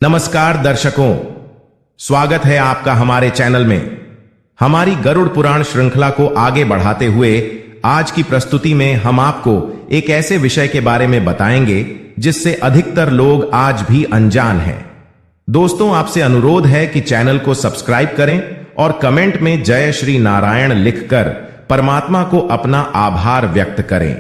नमस्कार दर्शकों, स्वागत है आपका हमारे चैनल में। हमारी गरुड़ पुराण श्रृंखला को आगे बढ़ाते हुए आज की प्रस्तुति में हम आपको एक ऐसे विषय के बारे में बताएंगे जिससे अधिकतर लोग आज भी अनजान हैं। दोस्तों, आपसे अनुरोध है कि चैनल को सब्सक्राइब करें और कमेंट में जय श्री नारायण लिखकर परमात्मा को अपना आभार व्यक्त करें।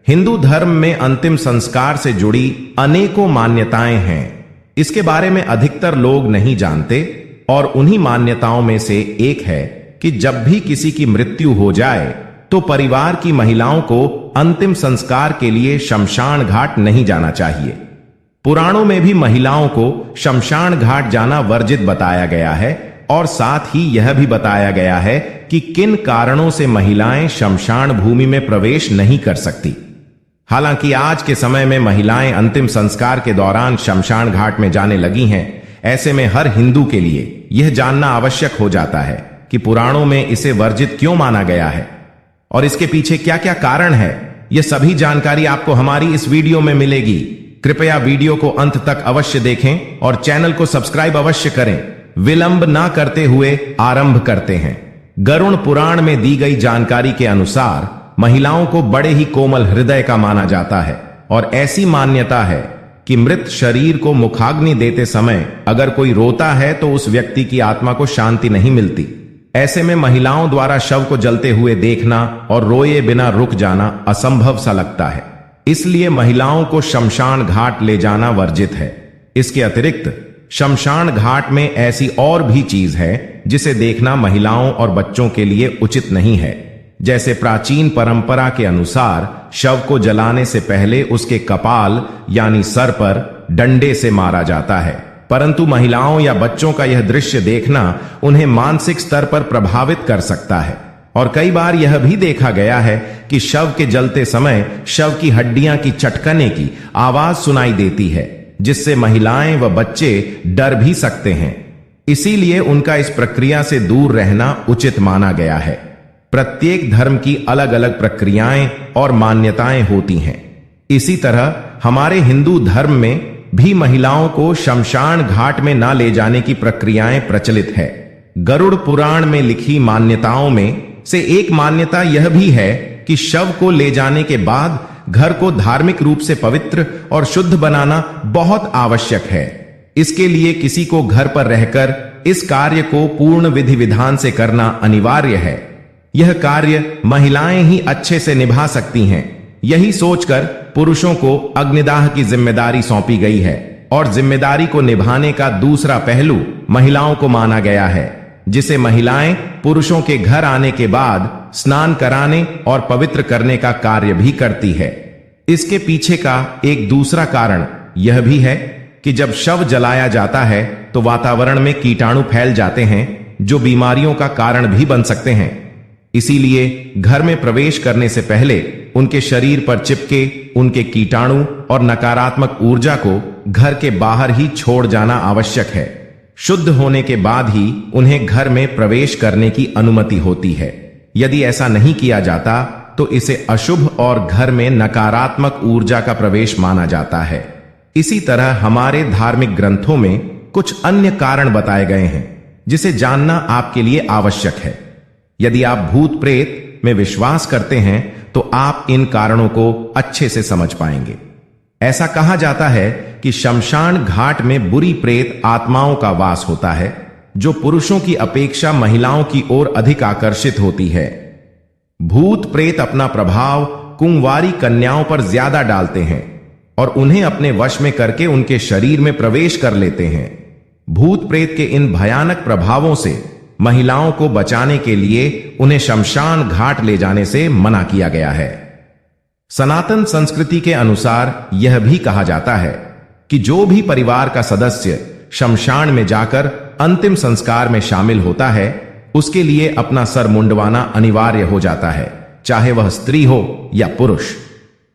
हिंदू धर्म में अंतिम संस्कार से जुड़ी अनेकों मान्यताएं हैं। इसके बारे में अधिकतर लोग नहीं जानते और उन्हीं मान्यताओं में से एक है कि जब भी किसी की मृत्यु हो जाए तो परिवार की महिलाओं को अंतिम संस्कार के लिए शमशान घाट नहीं जाना चाहिए। पुराणों में भी महिलाओं को शमशान घाट जाना वर्जित बताया गया है और साथ ही यह भी बताया गया है कि किन कारणों से महिलाएं शमशान भूमि में प्रवेश नहीं कर सकती। हालांकि आज के समय में महिलाएं अंतिम संस्कार के दौरान शमशान घाट में जाने लगी हैं। ऐसे में हर हिंदू के लिए यह जानना आवश्यक हो जाता है कि पुराणों में इसे वर्जित क्यों माना गया है और इसके पीछे क्या क्या कारण है। यह सभी जानकारी आपको हमारी इस वीडियो में मिलेगी। कृपया वीडियो को अंत तक अवश्य देखें और चैनल को सब्सक्राइब अवश्य करें। विलंब ना करते हुए आरंभ करते हैं। गरुड़ पुराण में दी गई जानकारी के अनुसार महिलाओं को बड़े ही कोमल हृदय का माना जाता है और ऐसी मान्यता है कि मृत शरीर को मुखाग्नि देते समय अगर कोई रोता है तो उस व्यक्ति की आत्मा को शांति नहीं मिलती। ऐसे में महिलाओं द्वारा शव को जलते हुए देखना और रोए बिना रुक जाना असंभव सा लगता है। इसलिए महिलाओं को शमशान घाट ले जाना वर्जित है। इसके अतिरिक्त शमशान घाट में ऐसी और भी चीज है जिसे देखना महिलाओं और बच्चों के लिए उचित नहीं है। जैसे प्राचीन परंपरा के अनुसार शव को जलाने से पहले उसके कपाल यानी सर पर डंडे से मारा जाता है, परंतु महिलाओं या बच्चों का यह दृश्य देखना उन्हें मानसिक स्तर पर प्रभावित कर सकता है। और कई बार यह भी देखा गया है कि शव के जलते समय शव की हड्डियां की चटकने की आवाज सुनाई देती है, जिससे महिलाएं व बच्चे डर भी सकते हैं। इसीलिए उनका इस प्रक्रिया से दूर रहना उचित माना गया है। प्रत्येक धर्म की अलग अलग प्रक्रियाएं और मान्यताएं होती हैं। इसी तरह हमारे हिंदू धर्म में भी महिलाओं को शमशान घाट में ना ले जाने की प्रक्रियाएं प्रचलित है। गरुड़ पुराण में लिखी मान्यताओं में से एक मान्यता यह भी है कि शव को ले जाने के बाद घर को धार्मिक रूप से पवित्र और शुद्ध बनाना बहुत आवश्यक है। इसके लिए किसी को घर पर रहकर इस कार्य को पूर्ण विधि विधान से करना अनिवार्य है। यह कार्य महिलाएं ही अच्छे से निभा सकती हैं। यही सोचकर पुरुषों को अग्निदाह की जिम्मेदारी सौंपी गई है और जिम्मेदारी को निभाने का दूसरा पहलू महिलाओं को माना गया है, जिसे महिलाएं पुरुषों के घर आने के बाद स्नान कराने और पवित्र करने का कार्य भी करती है। इसके पीछे का एक दूसरा कारण यह भी है कि जब शव जलाया जाता है तो वातावरण में कीटाणु फैल जाते हैं जो बीमारियों का कारण भी बन सकते हैं। इसीलिए घर में प्रवेश करने से पहले उनके शरीर पर चिपके उनके कीटाणु और नकारात्मक ऊर्जा को घर के बाहर ही छोड़ जाना आवश्यक है। शुद्ध होने के बाद ही उन्हें घर में प्रवेश करने की अनुमति होती है। यदि ऐसा नहीं किया जाता तो इसे अशुभ और घर में नकारात्मक ऊर्जा का प्रवेश माना जाता है। इसी तरह हमारे धार्मिक ग्रंथों में कुछ अन्य कारण बताए गए हैं जिसे जानना आपके लिए आवश्यक है। यदि आप भूत प्रेत में विश्वास करते हैं तो आप इन कारणों को अच्छे से समझ पाएंगे। ऐसा कहा जाता है कि शमशान घाट में बुरी प्रेत आत्माओं का वास होता है जो पुरुषों की अपेक्षा महिलाओं की ओर अधिक आकर्षित होती है। भूत प्रेत अपना प्रभाव कुंवारी कन्याओं पर ज्यादा डालते हैं और उन्हें अपने वश में करके उनके शरीर में प्रवेश कर लेते हैं। भूत प्रेत के इन भयानक प्रभावों से महिलाओं को बचाने के लिए उन्हें शमशान घाट ले जाने से मना किया गया है। सनातन संस्कृति के अनुसार यह भी कहा जाता है कि जो भी परिवार का सदस्य शमशान में जाकर अंतिम संस्कार में शामिल होता है उसके लिए अपना सर मुंडवाना अनिवार्य हो जाता है, चाहे वह स्त्री हो या पुरुष।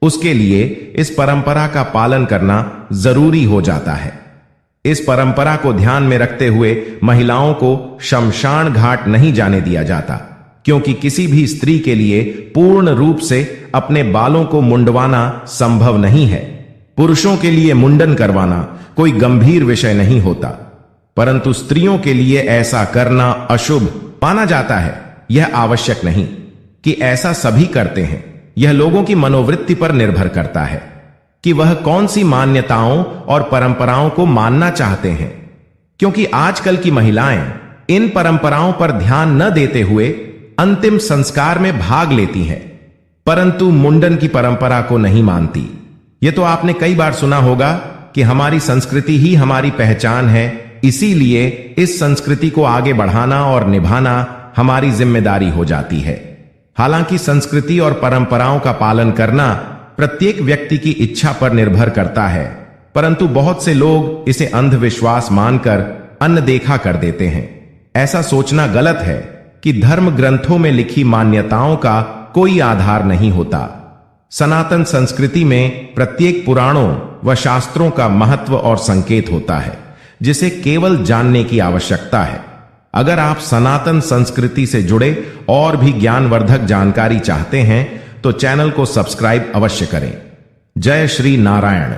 उसके लिए इस परंपरा का पालन करना जरूरी हो जाता है। इस परंपरा को ध्यान में रखते हुए महिलाओं को शमशान घाट नहीं जाने दिया जाता, क्योंकि किसी भी स्त्री के लिए पूर्ण रूप से अपने बालों को मुंडवाना संभव नहीं है। पुरुषों के लिए मुंडन करवाना कोई गंभीर विषय नहीं होता, परंतु स्त्रियों के लिए ऐसा करना अशुभ माना जाता है। यह आवश्यक नहीं कि ऐसा सभी करते हैं। यह लोगों की मनोवृत्ति पर निर्भर करता है कि वह कौन सी मान्यताओं और परंपराओं को मानना चाहते हैं, क्योंकि आजकल की महिलाएं इन परंपराओं पर ध्यान न देते हुए अंतिम संस्कार में भाग लेती हैं, परंतु मुंडन की परंपरा को नहीं मानती। यह तो आपने कई बार सुना होगा कि हमारी संस्कृति ही हमारी पहचान है, इसीलिए इस संस्कृति को आगे बढ़ाना और निभाना हमारी जिम्मेदारी हो जाती है। हालांकि संस्कृति और परंपराओं का पालन करना प्रत्येक व्यक्ति की इच्छा पर निर्भर करता है, परंतु बहुत से लोग इसे अंधविश्वास मानकर अनदेखा कर देते हैं। ऐसा सोचना गलत है कि धर्म ग्रंथों में लिखी मान्यताओं का कोई आधार नहीं होता। सनातन संस्कृति में प्रत्येक पुराणों व शास्त्रों का महत्व और संकेत होता है, जिसे केवल जानने की आवश्यकता है। अगर आप सनातन संस्कृति से जुड़े और भी ज्ञानवर्धक जानकारी चाहते हैं तो चैनल को सब्सक्राइब अवश्य करें। जय श्री नारायण।